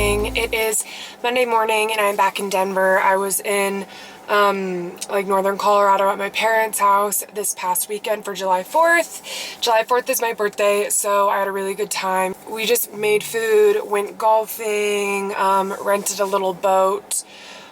morning. It is Monday morning and I'm back in Denver. I was in like northern Colorado at my parents' house this past weekend for July 4th. July 4th is my birthday, so I had a really good time. We just made food, went golfing, rented a little boat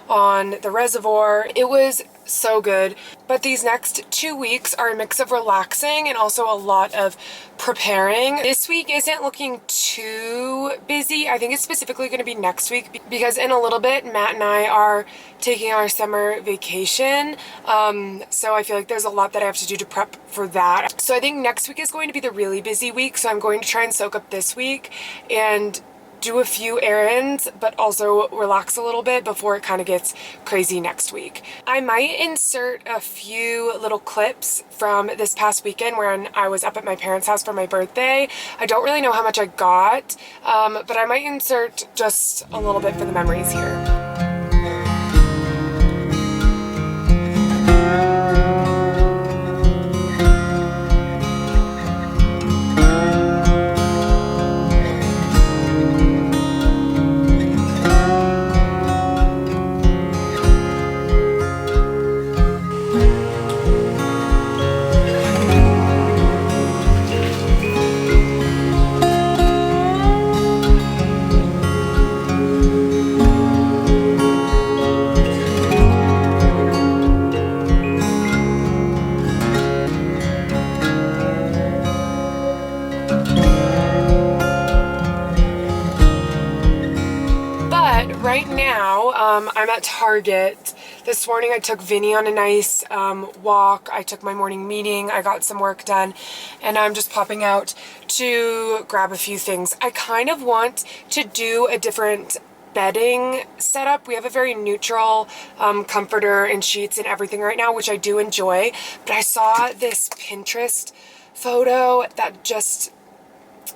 on the reservoir. It was so good. But these next 2 weeks are a mix of relaxing and also a lot of preparing. This week isn't looking too busy. I think it's specifically going to be next week because in a little bit Matt and I are taking our summer vacation. So I feel like there's a lot that I have to do to prep for that. So I think next week is going to be the really busy week. So I'm going to try and soak up this week and do a few errands, but also relax a little bit before it kind of gets crazy next week. I might insert a few little clips from this past weekend when I was up at my parents' house for my birthday. I don't really know how much I got, but I might insert just a little bit for the memories here. Right now, I'm at Target. This morning I took Vinny on a nice walk. I took my morning meeting. I got some work done, and I'm just popping out to grab a few things. I kind of want to do a different bedding setup. We have a very neutral comforter and sheets and everything right now, which I do enjoy, but I saw this Pinterest photo that just,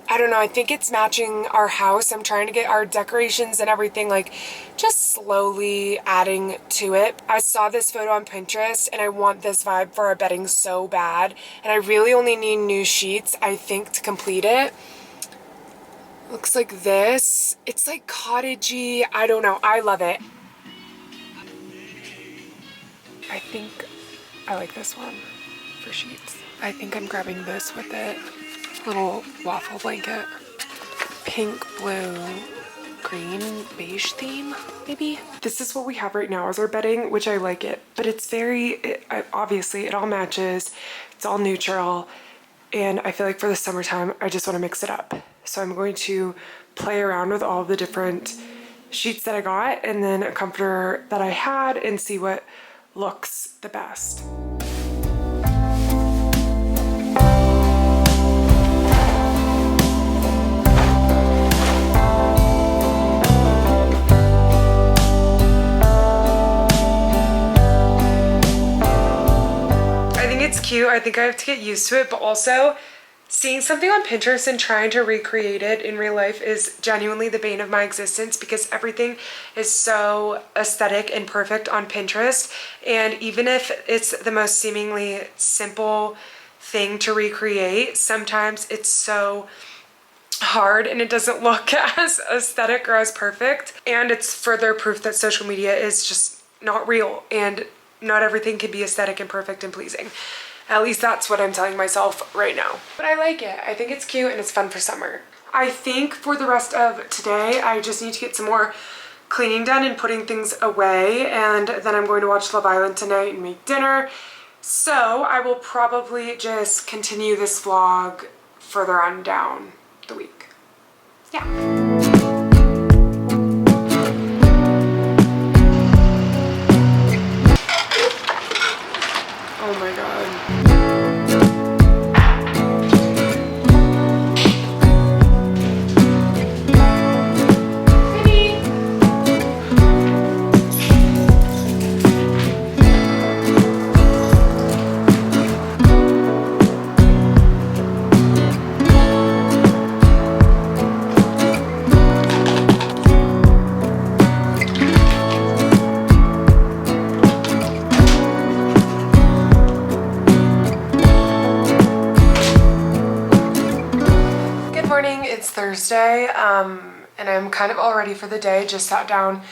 I don't know, I think it's matching our house. I'm trying to get our decorations and everything, like, just slowly adding to it. I saw this photo on Pinterest and I want this vibe for our bedding so bad. And I really only need new sheets, I think, to complete it. Looks like this. It's like cottagey. I don't know. I love it. I think I like this one for sheets. I think I'm grabbing this with it. Little waffle blanket, pink, blue, green, beige theme, maybe. This is what we have right now as our bedding, which I like it, but it's very, obviously it all matches, it's all neutral, and I feel like for the summertime, I just want to mix it up. So I'm going to play around with all of the different sheets that I got and then a comforter that I had and see what looks the best. It's cute. I think I have to get used to it, but also seeing something on Pinterest and trying to recreate it in real life is genuinely the bane of my existence because everything is so aesthetic and perfect on Pinterest. And even if it's the most seemingly simple thing to recreate, sometimes it's so hard and it doesn't look as aesthetic or as perfect. And it's further proof that social media is just not real and not everything can be aesthetic and perfect and pleasing. At least that's what I'm telling myself right now. But I like it. I think it's cute and it's fun for summer. I think for the rest of today, I just need to get some more cleaning done and putting things away. And then I'm going to watch Love Island tonight and make dinner. So I will probably just continue this vlog further on down the week. Yeah. Oh my god. Thursday, and I'm kind of all ready for the day. Just sat down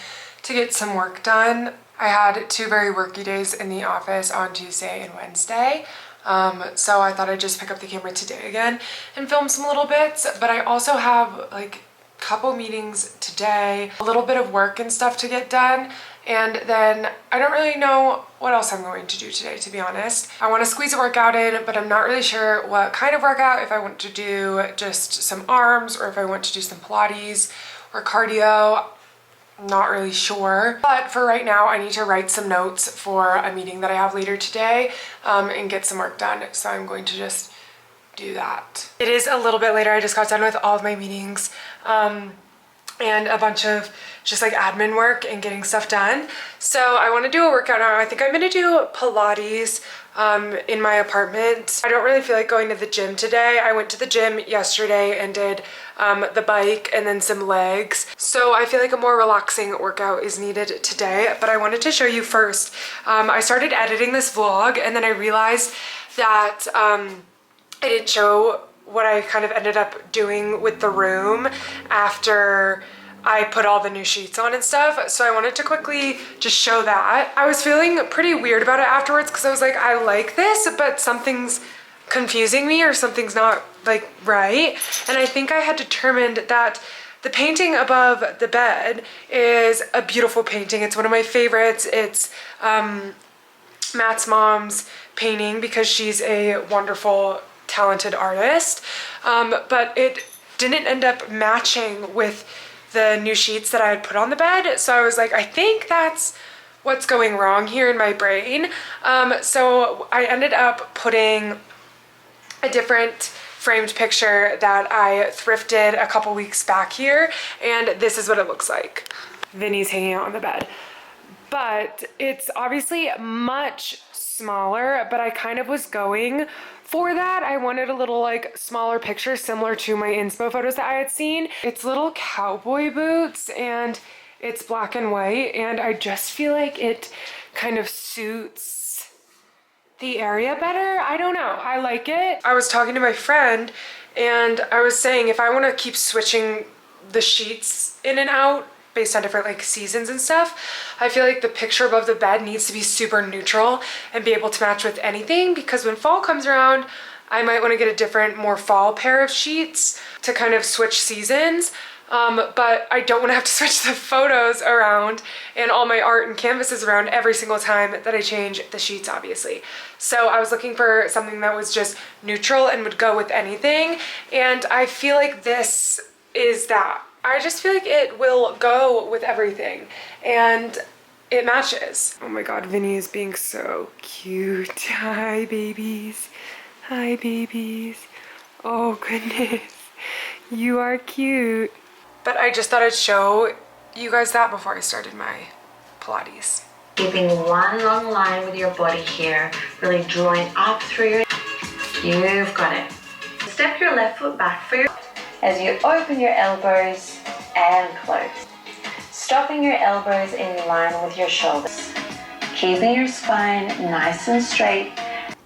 to get some work done. I had 2 very worky days in the office on Tuesday and Wednesday. So I thought I'd just pick up the camera today again and film some little bits, but I also have like a couple meetings today, a little bit of work and stuff to get done, and then I don't really know what else I'm going to do today, to be honest. I want to squeeze a workout in, but I'm not really sure what kind of workout, if I want to do just some arms or if I want to do some Pilates or cardio. Not really sure, but for right now I need to write some notes for a meeting that I have later today and get some work done, so I'm going to just do that. It is a little bit later. I just got done with all of my meetings and a bunch of just like admin work and getting stuff done. So I want to do a workout now. I think I'm going to do Pilates in my apartment. I don't really feel like going to the gym today. I went to the gym yesterday and did the bike and then some legs. So I feel like a more relaxing workout is needed today, but I wanted to show you first. I started editing this vlog and then I realized that I didn't show what I kind of ended up doing with the room after I put all the new sheets on and stuff. So I wanted to quickly just show that. I was feeling pretty weird about it afterwards because I was like, I like this, but something's confusing me or something's not like right. And I think I had determined that the painting above the bed is a beautiful painting. It's one of my favorites. It's Matt's mom's painting because she's a wonderful, talented artist. But it didn't end up matching with the new sheets that I had put on the bed. So I was like, I think that's what's going wrong here in my brain. So I ended up putting a different framed picture that I thrifted a couple weeks back here, and this is what it looks like. Vinny's hanging out on the bed. But it's obviously much smaller, but I kind of was going for that. I wanted a little like smaller picture similar to my inspo photos that I had seen. It's little cowboy boots and it's black and white, and I just feel like it kind of suits the area better. I don't know. I like it. I was talking to my friend and I was saying if I want to keep switching the sheets in and out based on different like seasons and stuff, I feel like the picture above the bed needs to be super neutral and be able to match with anything, because when fall comes around, I might want to get a different, more fall pair of sheets to kind of switch seasons. But I don't want to have to switch the photos around and all my art and canvases around every single time that I change the sheets, obviously. So I was looking for something that was just neutral and would go with anything. And I feel like this is that. I just feel like it will go with everything and it matches. Oh my God, Vinny is being so cute. Hi, babies. Hi, babies. Oh goodness, you are cute. But I just thought I'd show you guys that before I started my Pilates. Keeping one long line with your body here, really drawing up through you've got it. Step your left foot back for your, as you open your elbows and close. Stopping your elbows in line with your shoulders. Keeping your spine nice and straight.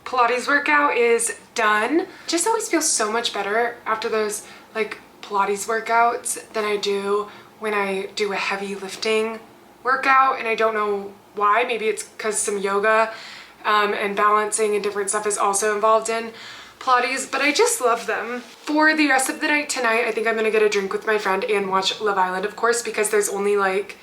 Pilates workout is done. Just always feels so much better after those like Pilates workouts than I do when I do a heavy lifting workout, and I don't know why. Maybe it's because some yoga and balancing and different stuff is also involved in Pilates, but I just love them. For the rest of the night tonight, I think I'm gonna get a drink with my friend and watch Love Island, of course, because there's only like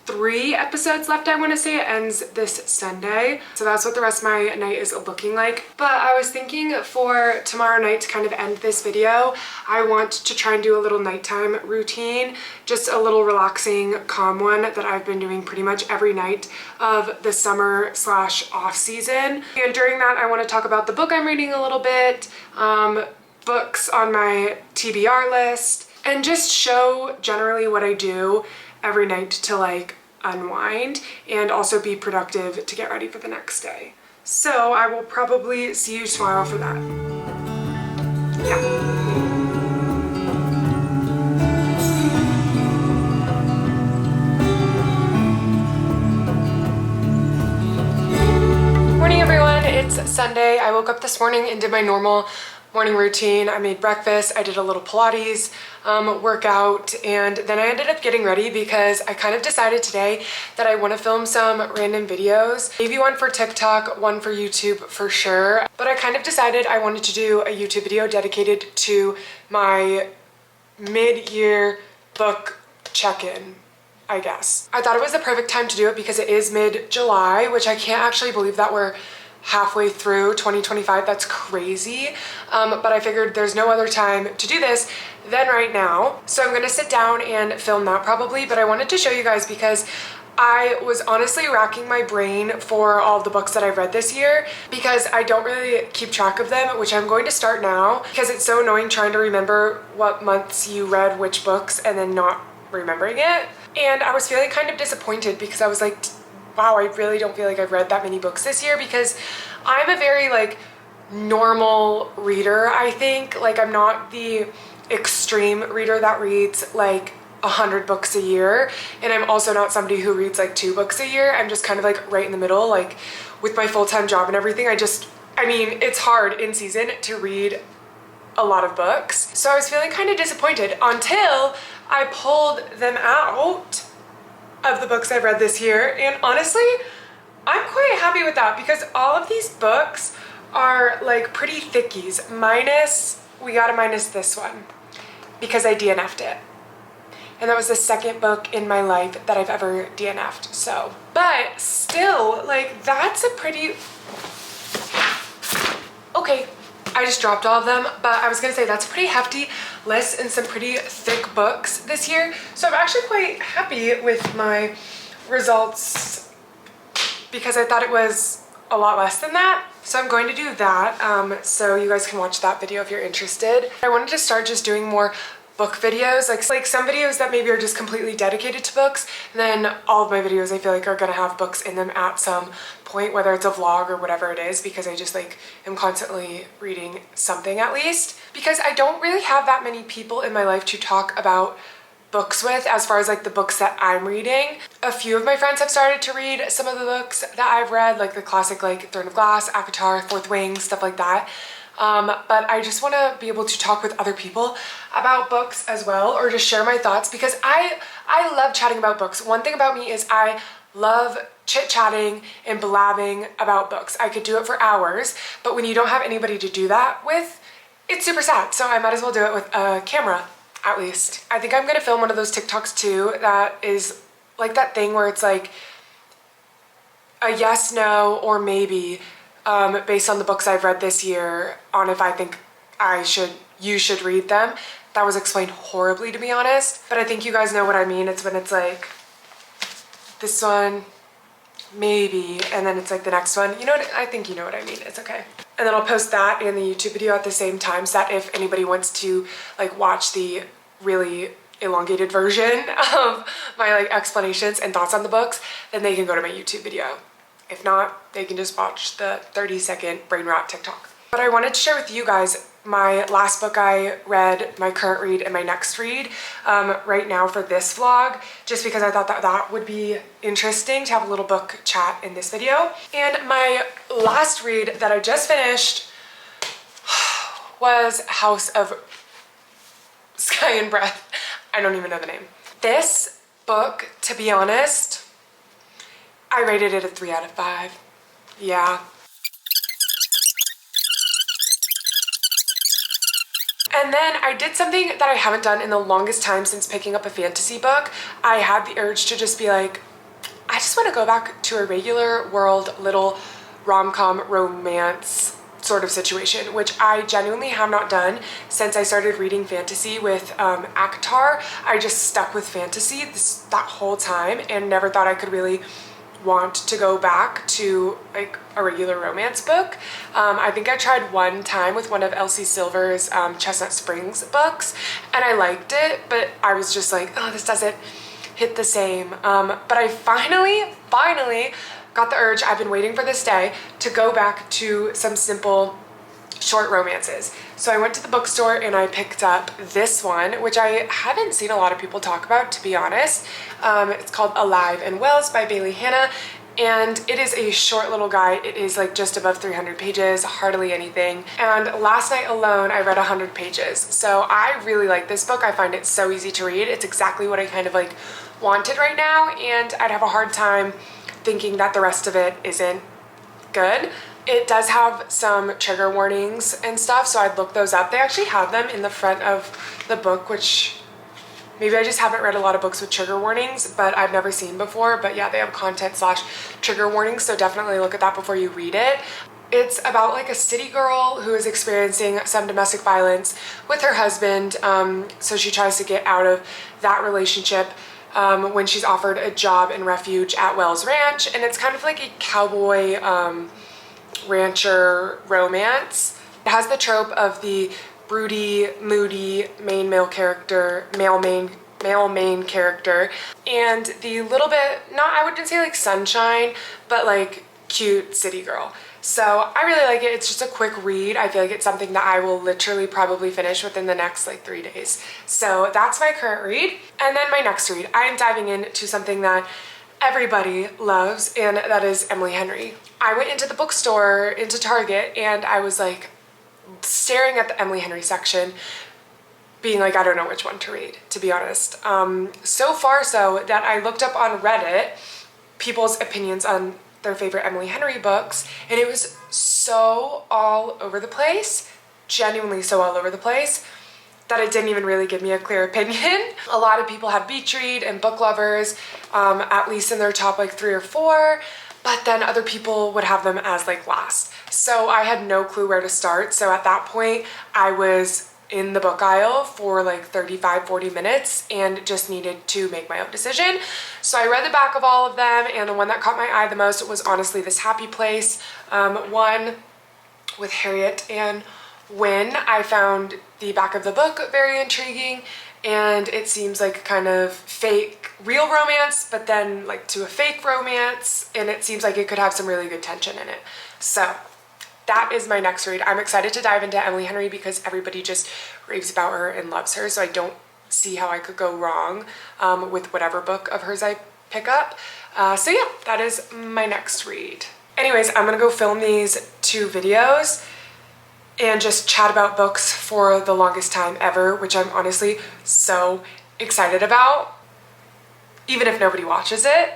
3 episodes left. I want to say it ends this Sunday, so that's what the rest of my night is looking like. But I was thinking for tomorrow night to kind of end this video, I want to try and do a little nighttime routine, just a little relaxing, calm one that I've been doing pretty much every night of the summer / off season. And during that, I want to talk about the book I'm reading a little bit, books on my TBR list, and just show generally what I do every night to like unwind and also be productive to get ready for the next day. So I will probably see you tomorrow for that. Yeah. Morning everyone, it's Sunday. I woke up this morning and did my normal morning routine. I made breakfast, I did a little Pilates workout, and then I ended up getting ready because I kind of decided today that I want to film some random videos. Maybe one for TikTok, one for YouTube for sure. But I kind of decided I wanted to do a YouTube video dedicated to my mid-year book check-in, I guess. I thought it was the perfect time to do it because it is mid-July, which I can't actually believe that we're halfway through 2025. That's crazy. But I figured there's no other time to do this than right now. So I'm gonna sit down and film that probably, but I wanted to show you guys because I was honestly racking my brain for all the books that I've read this year because I don't really keep track of them, which I'm going to start now because it's so annoying trying to remember what months you read which books and then not remembering it. And I was feeling kind of disappointed because I was like, wow, I really don't feel like I've read that many books this year because I'm a very like normal reader, I think. Like I'm not the extreme reader that reads like 100 books a year, and I'm also not somebody who reads like 2 books a year. I'm just kind of like right in the middle. Like with my full-time job and everything, I mean, it's hard in season to read a lot of books. So I was feeling kind of disappointed until I pulled them out of the books I've read this year, and honestly, I'm quite happy with that because all of these books are like pretty thickies. We gotta minus this one because I DNF'd it. And that was the second book in my life that I've ever DNF'd, so. But still, like, that's a pretty, okay, I just dropped all of them, but I was gonna say that's a pretty hefty list and some pretty thick books this year. So I'm actually quite happy with my results because I thought it was a lot less than that. So I'm going to do that, so you guys can watch that video if you're interested. I wanted to start just doing more book videos, like some videos that maybe are just completely dedicated to books, and then all of my videos I feel like are gonna have books in them at some point, whether it's a vlog or whatever it is, because I just like am constantly reading something at least, because I don't really have that many people in my life to talk about books with as far as like the books that I'm reading. A few of my friends have started to read some of the books that I've read, like the classic like Throne of Glass, Akatar, Fourth Wing, stuff like that. But I just want to be able to talk with other people about books as well, or just share my thoughts because I love chatting about books. One thing about me is I love chit-chatting and blabbing about books. I could do it for hours, but when you don't have anybody to do that with, it's super sad. So I might as well do it with a camera, at least. I think I'm gonna film one of those TikToks too that is like that thing where it's like a yes, no, or maybe based on the books I've read this year on if I think you should read them. That was explained horribly, to be honest, but I think you guys know what I mean. It's when it's like this one, maybe, and then it's like the next one. You know what, I think you know what I mean. It's okay. And then I'll post that and the YouTube video at the same time so that if anybody wants to like watch the really elongated version of my like explanations and thoughts on the books, then they can go to my YouTube video. If not, they can just watch the 30-second brain rot TikTok. But I wanted to share with you guys my last book I read, my current read, and my next read right now for this vlog, just because I thought that that would be interesting to have a little book chat in this video. And my last read that I just finished was House of Sky and Breath. I don't even know the name. This book, to be honest, I rated it a 3 out of 5. Yeah. And then I did something that I haven't done in the longest time since picking up a fantasy book. I had the urge to just be like, I just want to go back to a regular world little rom-com romance sort of situation, which I genuinely have not done since I started reading fantasy with Akatar. I just stuck with fantasy that whole time and never thought I could really want to go back to like a regular romance book. I think I tried one time with one of Elsie Silver's Chestnut Springs books and I liked it, but I was just like, oh, this doesn't hit the same. But I finally got the urge, I've been waiting for this day, to go back to some simple short romances. So I went to the bookstore and I picked up this one, which I haven't seen a lot of people talk about, to be honest. It's called Alive and Wells by Bailey Hannah. and it is a short little guide. It is like just above 300 pages, hardly anything. And last night alone, I read 100 pages. So I really like this book. I find it so easy to read. It's exactly what I kind of like wanted right now, and I'd have a hard time thinking that the rest of it isn't good. It does have some trigger warnings and stuff, so I'd look those up. They actually have them in the front of the book, which maybe I just haven't read a lot of books with trigger warnings, but I've never seen before. But yeah, they have content/trigger warnings, so definitely look at that before you read it. It's about like a city girl who is experiencing some domestic violence with her husband, so she tries to get out of that relationship when she's offered a job in refuge at Wells Ranch, and it's kind of like a cowboy rancher romance. It has the trope of the broody, moody male main character, and the little bit, not, I wouldn't say like sunshine, but like cute city girl. So I really like it. It's just a quick read. I feel like it's something that I will literally probably finish within the next like 3 days. So that's my current read. And then my next read, I am diving into something that everybody loves, and that is Emily Henry. I went into the bookstore, into Target, and I was like staring at the Emily Henry section, being like, I don't know which one to read, to be honest. So far so that I looked up on Reddit people's opinions on their favorite Emily Henry books, and it was so all over the place, genuinely so all over the place, that it didn't even really give me a clear opinion. A lot of people had Beach Read and Book Lovers, at least in their top like 3 or 4, but then other people would have them as like last. So I had no clue where to start. So at that point, I was in the book aisle for like 35-40 minutes and just needed to make my own decision. So I read the back of all of them, and the one that caught my eye the most was honestly This Happy Place, one with Harriet and Wynne. I found the back of the book very intriguing, and it seems like kind of fake real romance, but then like to a fake romance, and it seems like it could have some really good tension in it. So that is my next read. I'm excited to dive into Emily Henry because everybody just raves about her and loves her, so I don't see how I could go wrong with whatever book of hers I pick up. So yeah, that is my next read. Anyways, I'm gonna go film these 2 videos and just chat about books for the longest time ever, which I'm honestly so excited about. Even if nobody watches it,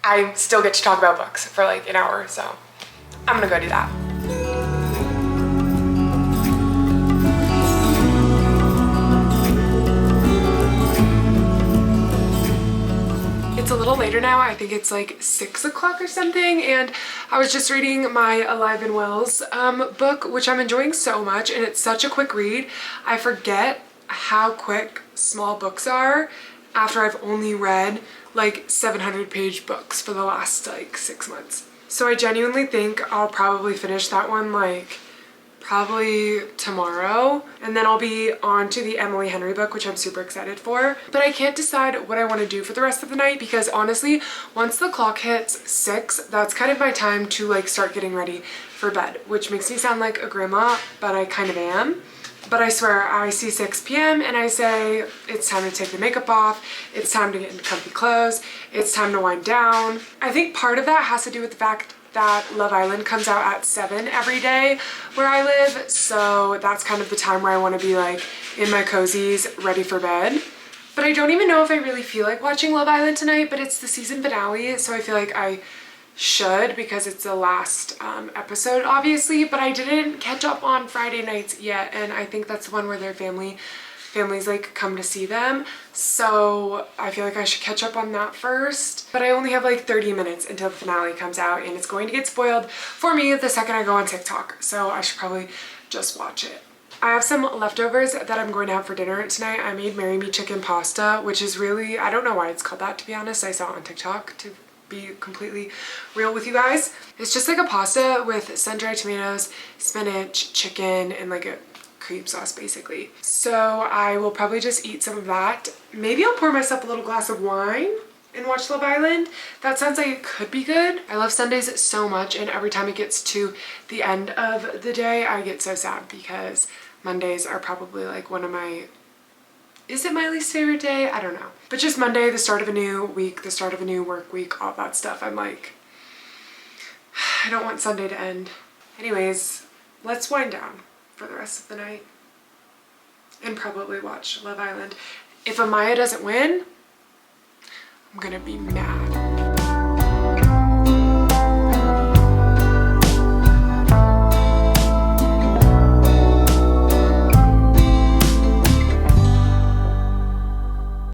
I still get to talk about books for like an hour, so I'm gonna go do that. It's a little later now. I think it's like 6 o'clock or something, and I was just reading my Alive and Wells book, which I'm enjoying so much, and it's such a quick read. I forget how quick small books are after I've only read like 700-page books for the last like 6 months. So I genuinely think I'll probably finish that one like probably tomorrow, and then I'll be on to the Emily Henry book, which I'm super excited for. But I can't decide what I want to do for the rest of the night, because honestly, once the clock hits 6, that's kind of my time to like start getting ready for bed, which makes me sound like a grandma, but I kind of am. But I swear, I see 6 p.m. and I say, it's time to take the makeup off, it's time to get into comfy clothes, it's time to wind down. I think part of that has to do with the fact that Love Island comes out at 7 every day where I live, so that's kind of the time where I want to be like in my cozies, ready for bed. But I don't even know if I really feel like watching Love Island tonight, but it's the season finale, so I feel like I should because it's the last episode, obviously. But I didn't catch up on Friday nights yet, and I think that's the one where their families like come to see them, so I feel like I should catch up on that first. But I only have like 30 minutes until the finale comes out, and it's going to get spoiled for me the second I go on TikTok, so I should probably just watch it. I have some leftovers that I'm going to have for dinner tonight. I made Marry Me chicken pasta, which is really, I don't know why it's called that, to be honest. I saw it on TikTok, to be completely real with you guys. It's just like a pasta with sun-dried tomatoes, spinach, chicken, and like a cream sauce basically. So I will probably just eat some of that. Maybe I'll pour myself a little glass of wine and watch Love Island. That sounds like it could be good. I love Sundays so much, and every time it gets to the end of the day, I get so sad because Mondays are probably like one of my, is it my least favorite day? I don't know. But just Monday, the start of a new week, the start of a new work week, all that stuff, I'm like, I don't want Sunday to end. Anyways, let's wind down for the rest of the night and probably watch Love Island. If Amaya doesn't win, I'm gonna be mad.